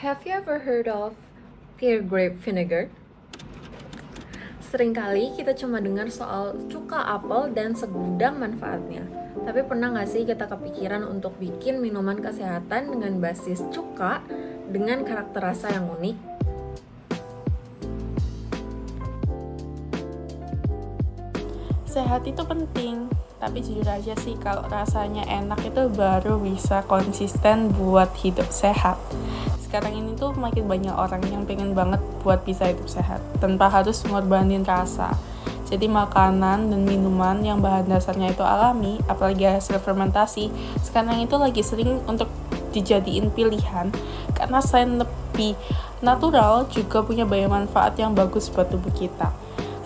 Have you ever heard of pear grape vinegar? Seringkali kita cuma dengar soal cuka apel dan segudang manfaatnya. Tapi pernah nggak sih kita kepikiran untuk bikin minuman kesehatan dengan basis cuka dengan karakter rasa yang unik? Sehat itu penting, tapi jujur aja sih kalau rasanya enak itu baru bisa konsisten buat hidup sehat. Sekarang ini tuh makin banyak orang yang pengen banget buat bisa hidup sehat tanpa harus ngorbanin rasa. Jadi makanan dan minuman yang bahan dasarnya itu alami, apalagi hasil fermentasi, sekarang itu lagi sering untuk dijadiin pilihan karena selain lebih natural juga punya banyak manfaat yang bagus buat tubuh kita.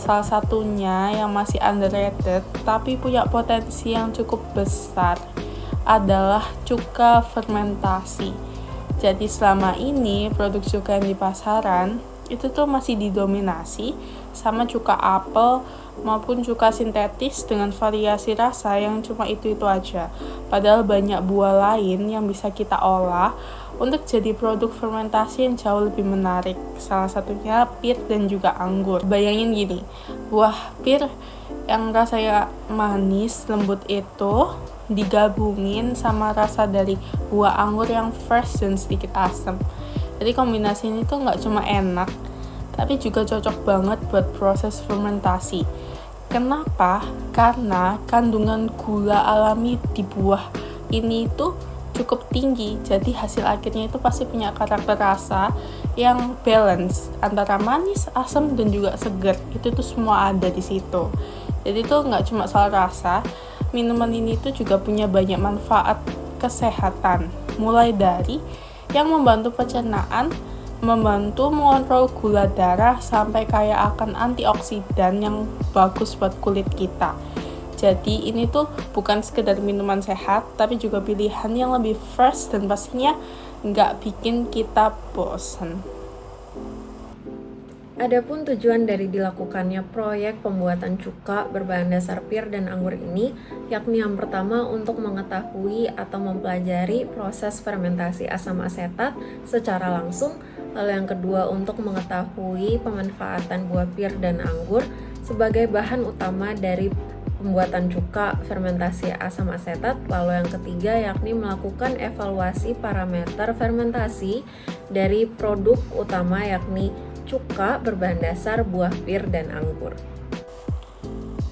Salah satunya yang masih underrated tapi punya potensi yang cukup besar adalah cuka fermentasi. Jadi selama ini produk cuka yang di pasaran itu tuh masih didominasi sama cuka apel maupun cuka sintetis dengan variasi rasa yang cuma itu-itu aja. Padahal banyak buah lain yang bisa kita olah untuk jadi produk fermentasi yang jauh lebih menarik. Salah satunya pir dan juga anggur. Bayangin gini, buah pir yang rasanya manis, lembut itu digabungin sama rasa dari buah anggur yang fresh dan sedikit asam. Jadi kombinasi ini tuh nggak cuma enak, tapi juga cocok banget buat proses fermentasi. Kenapa? Karena kandungan gula alami di buah ini tuh cukup tinggi, jadi hasil akhirnya itu pasti punya karakter rasa yang balance antara manis, asam, dan juga segar. Itu tuh semua ada di situ. Jadi tuh nggak cuma soal rasa, minuman ini tuh juga punya banyak manfaat kesehatan, mulai dari yang membantu pencernaan, membantu mengontrol gula darah, sampai kaya akan antioksidan yang bagus buat kulit kita. Jadi ini tuh bukan sekedar minuman sehat, tapi juga pilihan yang lebih fresh dan pastinya nggak bikin kita bosan. Adapun tujuan dari dilakukannya proyek pembuatan cuka berbahan dasar pir dan anggur ini, yakni yang pertama untuk mengetahui atau mempelajari proses fermentasi asam asetat secara langsung, lalu yang kedua untuk mengetahui pemanfaatan buah pir dan anggur sebagai bahan utama dari pembuatan cuka fermentasi asam asetat, lalu yang ketiga yakni melakukan evaluasi parameter fermentasi dari produk utama yakni cuka berbahan dasar buah pir dan anggur.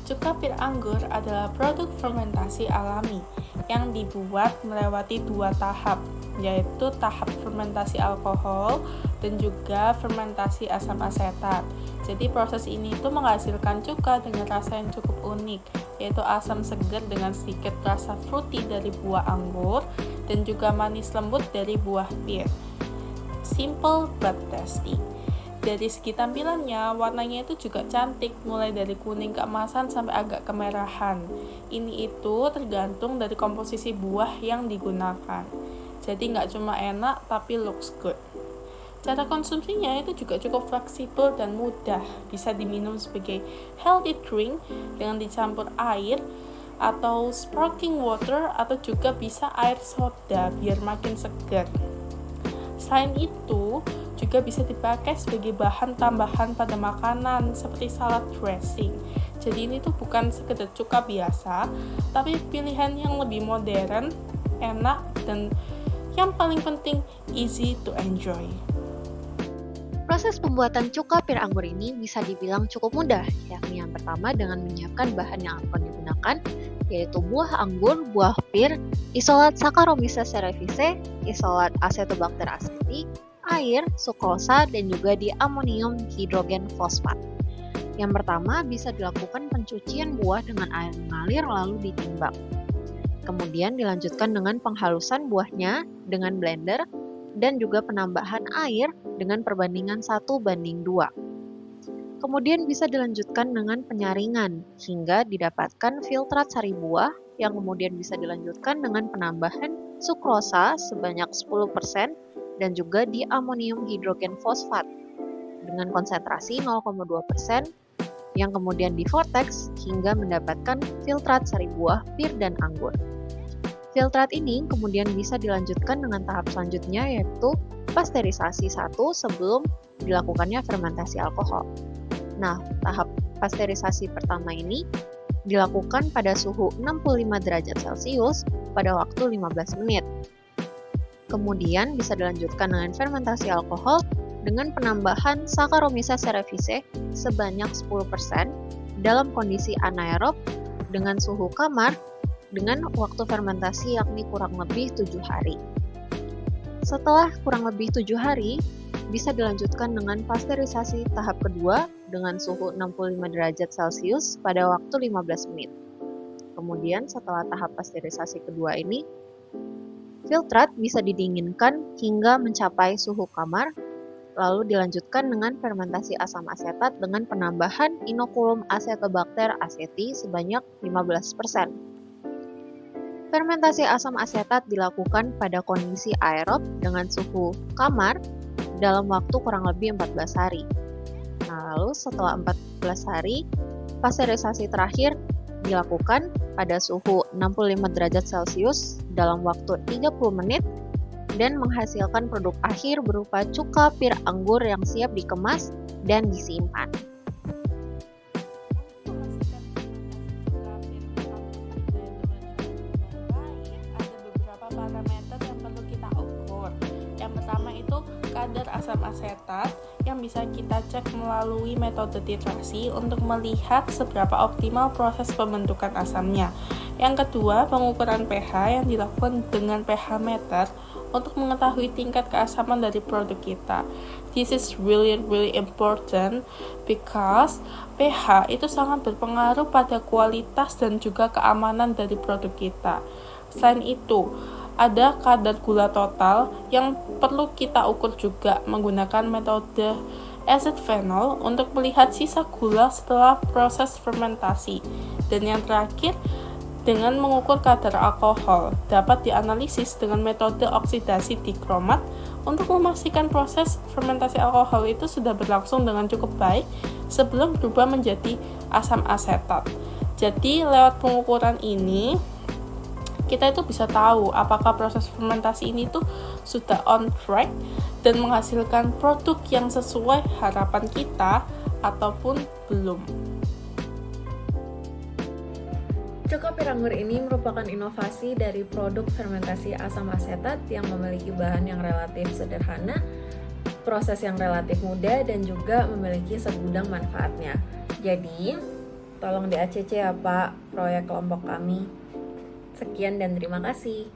Cuka pir anggur adalah produk fermentasi alami yang dibuat melewati dua tahap, yaitu tahap fermentasi alkohol dan juga fermentasi asam asetat. Jadi proses ini itu menghasilkan cuka dengan rasa yang cukup unik, yaitu asam segar dengan sedikit rasa fruity dari buah anggur dan juga manis lembut dari buah pir. Simple but tasty. Dari segi tampilannya, warnanya itu juga cantik, mulai dari kuning keemasan sampai agak kemerahan. Ini itu tergantung dari komposisi buah yang digunakan. Jadi nggak cuma enak, tapi looks good. Cara konsumsinya itu juga cukup fleksibel dan mudah. Bisa diminum sebagai healthy drink dengan dicampur air, atau sparkling water, atau juga bisa air soda biar makin segar. Selain itu, juga bisa dipakai sebagai bahan tambahan pada makanan seperti salad dressing. Jadi ini tuh bukan sekedar cuka biasa, tapi pilihan yang lebih modern, enak, dan yang paling penting easy to enjoy. Proses pembuatan cuka pir anggur ini bisa dibilang cukup mudah, yakni yang pertama dengan menyiapkan bahan yang akan digunakan, yaitu buah anggur, buah pir, isolat Saccharomyces cerevisiae, isolat Acetobacter aceti, air, sukrosa, dan juga diamonium hidrogen fosfat. Yang pertama bisa dilakukan pencucian buah dengan air mengalir lalu ditimbang. Kemudian dilanjutkan dengan penghalusan buahnya dengan blender dan juga penambahan air dengan perbandingan 1:2. Kemudian bisa dilanjutkan dengan penyaringan hingga didapatkan filtrat sari buah yang kemudian bisa dilanjutkan dengan penambahan sukrosa sebanyak 10% dan juga diamonium hidrogen fosfat dengan konsentrasi 0,2% yang kemudian divortex hingga mendapatkan filtrat sari buah pir dan anggur. Filtrat ini kemudian bisa dilanjutkan dengan tahap selanjutnya, yaitu pasteurisasi 1 sebelum dilakukannya fermentasi alkohol. Nah, tahap pasteurisasi pertama ini dilakukan pada suhu 65 derajat Celcius pada waktu 15 menit. Kemudian bisa dilanjutkan dengan fermentasi alkohol dengan penambahan Saccharomyces cerevisiae sebanyak 10% dalam kondisi anaerob dengan suhu kamar dengan waktu fermentasi yakni kurang lebih 7 hari. Setelah kurang lebih 7 hari, bisa dilanjutkan dengan pasteurisasi tahap kedua dengan suhu 65 derajat Celcius pada waktu 15 menit. Kemudian setelah tahap pasteurisasi kedua ini, filtrat bisa didinginkan hingga mencapai suhu kamar, lalu dilanjutkan dengan fermentasi asam asetat dengan penambahan inokulum Acetobacter aceti sebanyak 15%. Fermentasi asam asetat dilakukan pada kondisi aerob dengan suhu kamar dalam waktu kurang lebih 14 hari. Nah, lalu setelah 14 hari, pasteurisasi terakhir dilakukan pada suhu 65 derajat Celcius dalam waktu 30 menit dan menghasilkan produk akhir berupa cuka pir anggur yang siap dikemas dan disimpan. Parameter yang perlu kita ukur. Yang pertama itu kadar asam asetat yang bisa kita cek melalui metode titrasi untuk melihat seberapa optimal proses pembentukan asamnya. Yang kedua, pengukuran pH yang dilakukan dengan pH meter untuk mengetahui tingkat keasaman dari produk kita. This is really important because pH itu sangat berpengaruh pada kualitas dan juga keamanan dari produk kita. Selain itu, ada kadar gula total yang perlu kita ukur juga menggunakan metode acid phenol untuk melihat sisa gula setelah proses fermentasi. Dan yang terakhir, dengan mengukur kadar alkohol dapat dianalisis dengan metode oksidasi dikromat untuk memastikan proses fermentasi alkohol itu sudah berlangsung dengan cukup baik sebelum berubah menjadi asam asetat. Jadi lewat pengukuran ini kita itu bisa tahu apakah proses fermentasi ini tuh sudah on track dan menghasilkan produk yang sesuai harapan kita ataupun belum. Cuka pir anggur ini merupakan inovasi dari produk fermentasi asam asetat yang memiliki bahan yang relatif sederhana, proses yang relatif mudah, dan juga memiliki segudang manfaatnya. Jadi, tolong di ACC ya Pak, proyek kelompok kami. Sekian dan terima kasih.